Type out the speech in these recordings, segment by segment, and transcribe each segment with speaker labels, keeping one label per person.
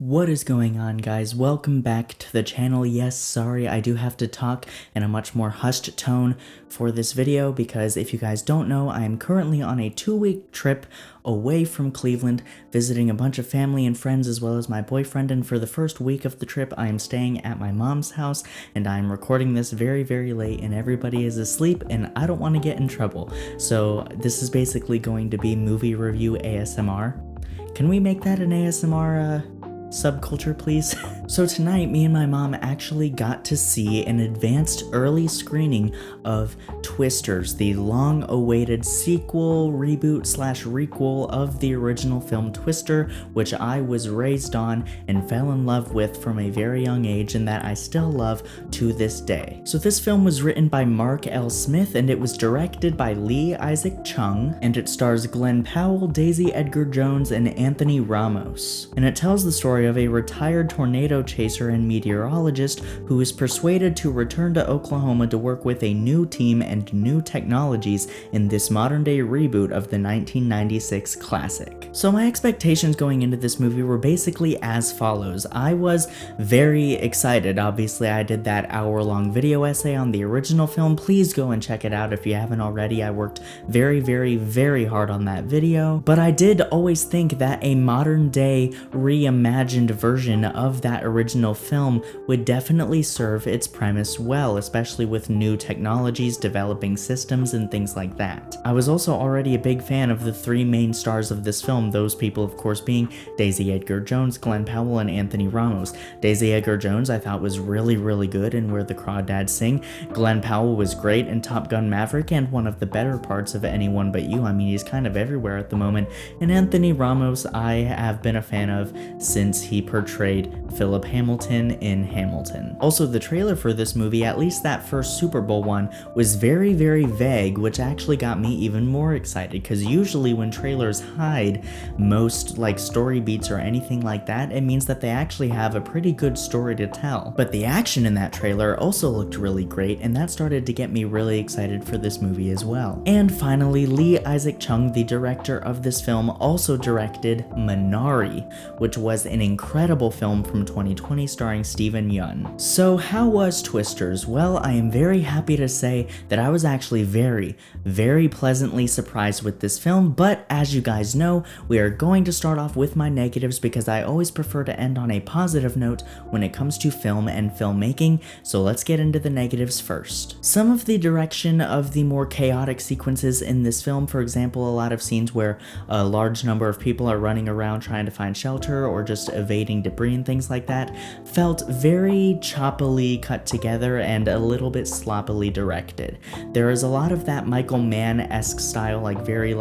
Speaker 1: What is going on, guys? Welcome back to the channel. Yes, sorry, I do have to talk in a much more hushed tone for this video because if you guys don't know, I am currently on a 2-week trip away from Cleveland, visiting a bunch of family and friends as well as my boyfriend, and for the first week of the trip, I am staying at my mom's house, and I am recording this very, very late, and everybody is asleep, and I don't want to get in trouble. So this is basically going to be movie review ASMR. Can we make that an ASMR, subculture, please? So tonight, me and my mom actually got to see an advanced early screening of Twisters, the long-awaited sequel, reboot / requel of the original film Twister, which I was raised on and fell in love with from a very young age and that I still love to this day. So this film was written by Mark L. Smith and it was directed by Lee Isaac Chung, and it stars Glenn Powell, Daisy Edgar Jones, and Anthony Ramos. And it tells the story of a retired tornado chaser and meteorologist who is persuaded to return to Oklahoma to work with a new team and new technologies in this modern-day reboot of the 1996 classic. So my expectations going into this movie were basically as follows. I was very excited. Obviously, I did that hour-long video essay on the original film. Please go and check it out if you haven't already. I worked very, very, very hard on that video. But I did always think that a modern-day reimagined version of that original film would definitely serve its premise well, especially with new technologies, developing systems, and things like that. I was also already a big fan of the three main stars of this film, those people of course being Daisy Edgar Jones, Glenn Powell, and Anthony Ramos. Daisy Edgar Jones I thought was really, really good in Where the Crawdads Sing. Glenn Powell was great in Top Gun Maverick and one of the better parts of Anyone But You. I mean, he's kind of everywhere at the moment. And Anthony Ramos I have been a fan of since he portrayed Philip Hamilton in Hamilton. Also, the trailer for this movie, at least that first Super Bowl one, was very, very vague, which actually got me even more excited, because usually when trailers hide most story beats or anything like that, it means that they actually have a pretty good story to tell. But the action in that trailer also looked really great, and that started to get me really excited for this movie as well. And finally, Lee Isaac Chung, the director of this film, also directed Minari, which was an incredible film from 2020 starring Steven Yeun. So how was Twisters? Well, I am very happy to say that I was actually very, very pleasantly surprised with this film, but as you guys know, we are going to start off with my negatives because I always prefer to end on a positive note when it comes to film and filmmaking, so let's get into the negatives first. Some of the direction of the more chaotic sequences in this film, for example, a lot of scenes where a large number of people are running around trying to find shelter or just evading debris and things like that, felt very choppily cut together and a little bit sloppily directed. There is a lot of that Michael Mann-esque style, very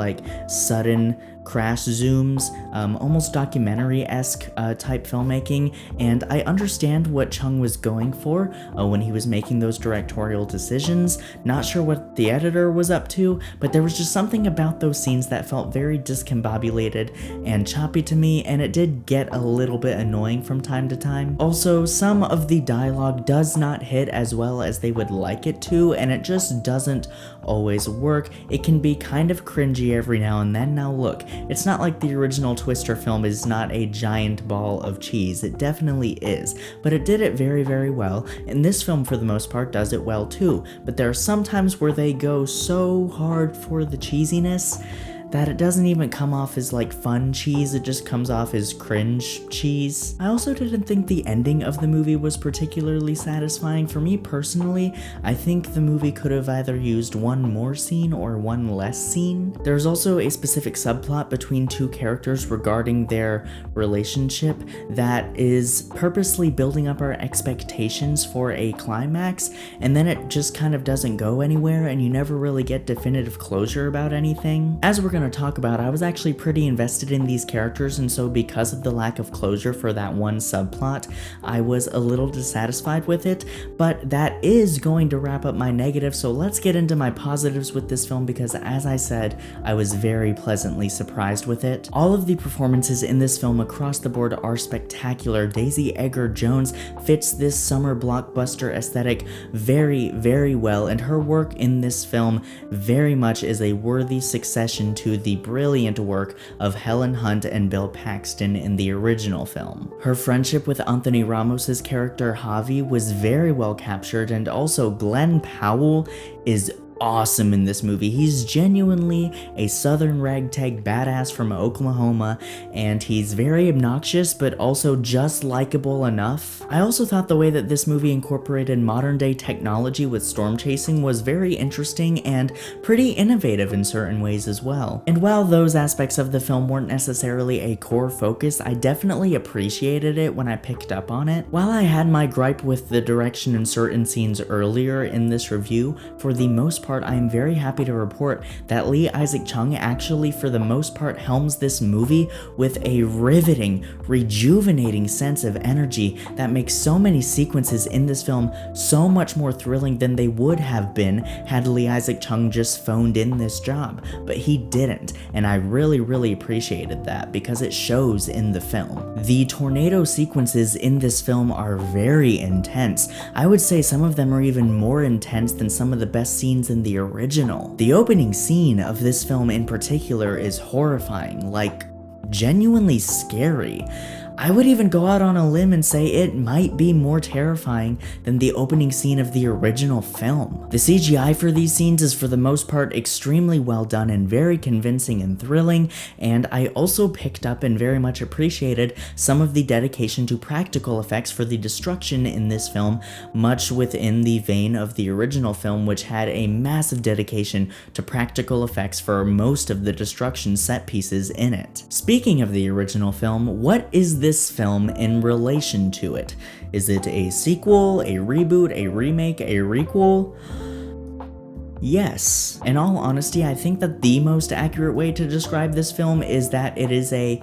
Speaker 1: sudden crash zooms, almost documentary-esque type filmmaking, and I understand what Chung was going for when he was making those directorial decisions. Not sure what the editor was up to, but there was just something about those scenes that felt very discombobulated and choppy to me, and it did get a little bit annoying from time to time. Also, some of the dialogue does not hit as well as they would like it to, and it just doesn't always work. It can be kind of cringy every now and then. Now look, it's not like the original Twister film is not a giant ball of cheese. It definitely is, but it did it very, very well, and this film for the most part does it well too, but there are some times where they go so hard for the cheesiness that it doesn't even come off as fun cheese, it just comes off as cringe cheese. I also didn't think the ending of the movie was particularly satisfying. For me personally, I think the movie could have either used one more scene or one less scene. There's also a specific subplot between two characters regarding their relationship that is purposely building up our expectations for a climax, and then it just kind of doesn't go anywhere and you never really get definitive closure about anything. As we're going to talk about, I was actually pretty invested in these characters, and so because of the lack of closure for that one subplot, I was a little dissatisfied with it, but that is going to wrap up my negatives, so let's get into my positives with this film because, as I said, I was very pleasantly surprised with it. All of the performances in this film across the board are spectacular. Daisy Edgar Jones fits this summer blockbuster aesthetic very, very well, and her work in this film very much is a worthy succession to to the brilliant work of Helen Hunt and Bill Paxton in the original film. Her friendship with Anthony Ramos's character Javi was very well captured, and also Glenn Powell is awesome in this movie. He's genuinely a southern ragtag badass from Oklahoma, and he's very obnoxious but also just likable enough. I also thought the way that this movie incorporated modern day technology with storm chasing was very interesting and pretty innovative in certain ways as well. And while those aspects of the film weren't necessarily a core focus, I definitely appreciated it when I picked up on it. While I had my gripe with the direction in certain scenes earlier in this review, for the most part, I am very happy to report that Lee Isaac Chung actually for the most part helms this movie with a riveting, rejuvenating sense of energy that makes so many sequences in this film so much more thrilling than they would have been had Lee Isaac Chung just phoned in this job, but he didn't, and I really appreciated that because it shows in the film. The tornado sequences in this film are very intense. I would say some of them are even more intense than some of the best scenes in the original. The opening scene of this film in particular is horrifying, like genuinely scary. I would even go out on a limb and say it might be more terrifying than the opening scene of the original film. The CGI for these scenes is for the most part extremely well done and very convincing and thrilling, and I also picked up and very much appreciated some of the dedication to practical effects for the destruction in this film, much within the vein of the original film, which had a massive dedication to practical effects for most of the destruction set pieces in it. Speaking of the original film, what is this film in relation to it? Is it a sequel, a reboot, a remake, a requel? Yes. In all honesty, I think that the most accurate way to describe this film is that it is a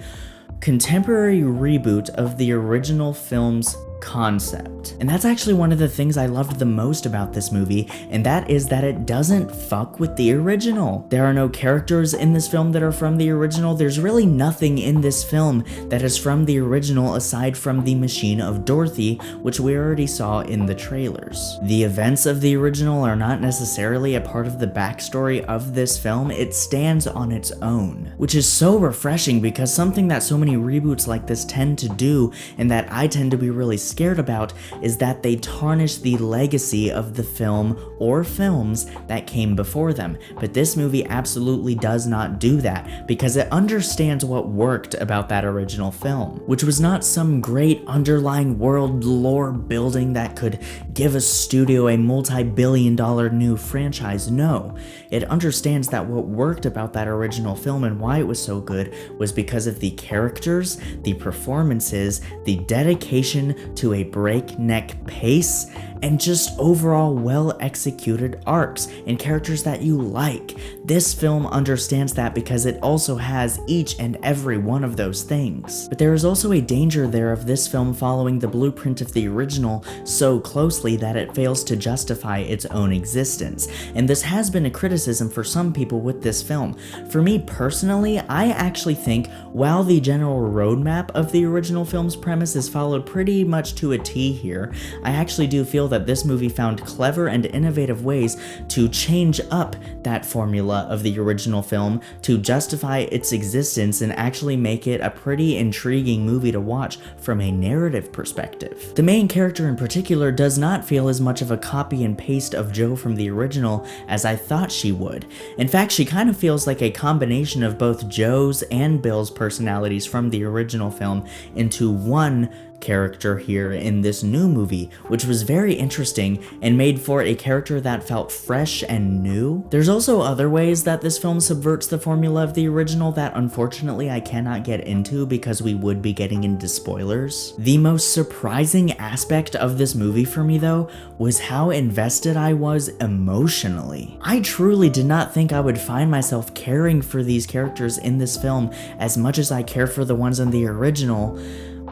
Speaker 1: contemporary reboot of the original film's concept. And that's actually one of the things I loved the most about this movie, and that is that it doesn't fuck with the original. There are no characters in this film that are from the original. There's really nothing in this film that is from the original aside from the machine of Dorothy, which we already saw in the trailers. The events of the original are not necessarily a part of the backstory of this film. It stands on its own, which is so refreshing because something that so many reboots like this tend to do, and that I tend to be really scared about, is that they tarnish the legacy of the film or films that came before them. But this movie absolutely does not do that because it understands what worked about that original film, which was not some great underlying world lore building that could give a studio a multi-billion-dollar new franchise. No, it understands that what worked about that original film and why it was so good was because of the characters, the performances, the dedication to a breakneck pace, and just overall well-executed arcs and characters that you like. This film understands that because it also has each and every one of those things. But there is also a danger there of this film following the blueprint of the original so closely that it fails to justify its own existence. And this has been a criticism for some people with this film. For me personally, I actually think while the general roadmap of the original film's premise is followed pretty much to a T here, I actually do feel that this movie found clever and innovative ways to change up that formula of the original film to justify its existence and actually make it a pretty intriguing movie to watch from a narrative perspective. The main character in particular does not feel as much of a copy and paste of Jo from the original as I thought she would. In fact, she kind of feels like a combination of both Jo's and Bill's personalities from the original film into one character here in this new movie, which was very interesting and made for a character that felt fresh and new. There's also other ways that this film subverts the formula of the original that unfortunately I cannot get into because we would be getting into spoilers. The most surprising aspect of this movie for me though was how invested I was emotionally. I truly did not think I would find myself caring for these characters in this film as much as I care for the ones in the original,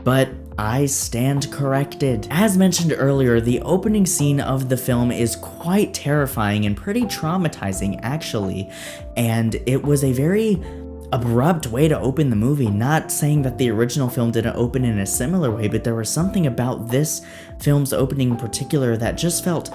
Speaker 1: but I stand corrected. As mentioned earlier, the opening scene of the film is quite terrifying and pretty traumatizing actually, and it was a very abrupt way to open the movie. Not saying that the original film didn't open in a similar way, but there was something about this film's opening in particular that just felt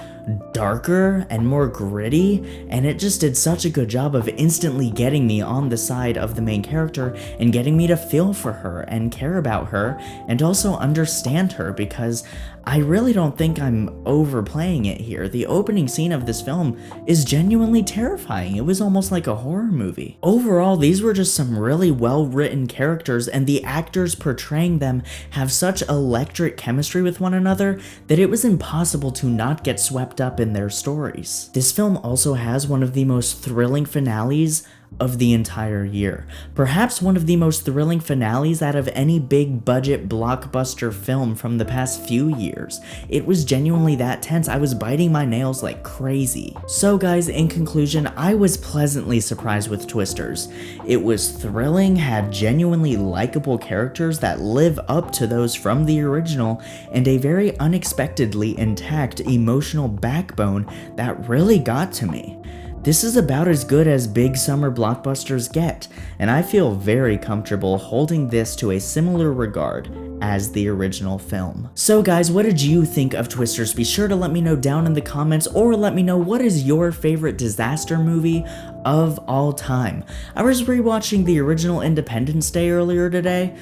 Speaker 1: darker and more gritty, and it just did such a good job of instantly getting me on the side of the main character and getting me to feel for her and care about her and also understand her, because I really don't think I'm overplaying it here. The opening scene of this film is genuinely terrifying. It was almost like a horror movie. Overall, these were just some really well-written characters, and the actors portraying them have such electric chemistry with one another that it was impossible to not get swept up in their stories. This film also has one of the most thrilling finales of the entire year. Perhaps one of the most thrilling finales out of any big budget blockbuster film from the past few years. It was genuinely that tense. I was biting my nails like crazy. So guys, in conclusion, I was pleasantly surprised with Twisters. It was thrilling, had genuinely likable characters that live up to those from the original, and a very unexpectedly intact emotional backbone that really got to me. This is about as good as big summer blockbusters get, and I feel very comfortable holding this to a similar regard as the original film. So guys, what did you think of Twisters? Be sure to let me know down in the comments, or let me know what is your favorite disaster movie of all time. I was rewatching the original Independence Day earlier today.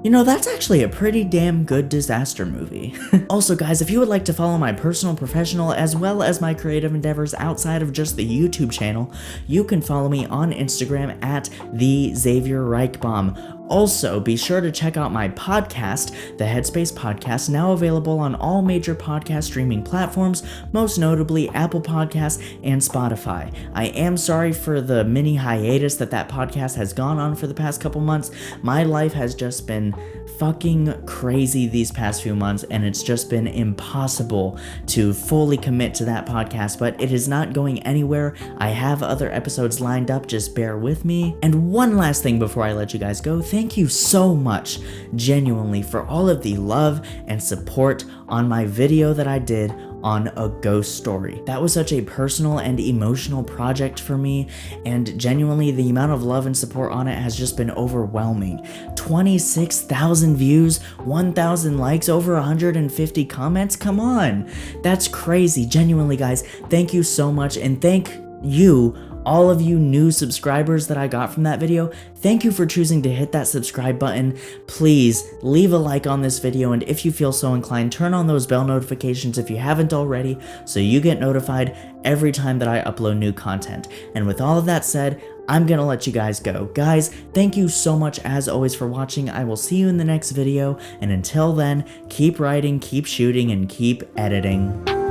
Speaker 1: You know, that's actually a pretty damn good disaster movie. Also guys, if you would like to follow my personal, professional, as well as my creative endeavors outside of just the YouTube channel, you can follow me on Instagram at @TheXavierReichbaum. Also, be sure to check out my podcast, the Headspace Podcast, now available on all major podcast streaming platforms, most notably Apple Podcasts and Spotify. I am sorry for the mini hiatus that podcast has gone on for the past couple months. My life has just been fucking crazy these past few months, and it's just been impossible to fully commit to that podcast, but it is not going anywhere. I have other episodes lined up, just bear with me. And one last thing before I let you guys go, thank you so much, genuinely, for all of the love and support on my video that I did on A Ghost Story. That was such a personal and emotional project for me, and genuinely the amount of love and support on it has just been overwhelming. 26,000 views, 1,000 likes, over 150 comments, come on! That's crazy, genuinely guys, thank you so much, and thank you, all of you new subscribers that I got from that video. Thank you for choosing to hit that subscribe button. Please leave a like on this video, and if you feel so inclined, turn on those bell notifications if you haven't already, so you get notified every time that I upload new content. And with all of that said, I'm gonna let you guys go. Guys, thank you so much as always for watching. I will see you in the next video, and until then, keep writing, keep shooting, and keep editing.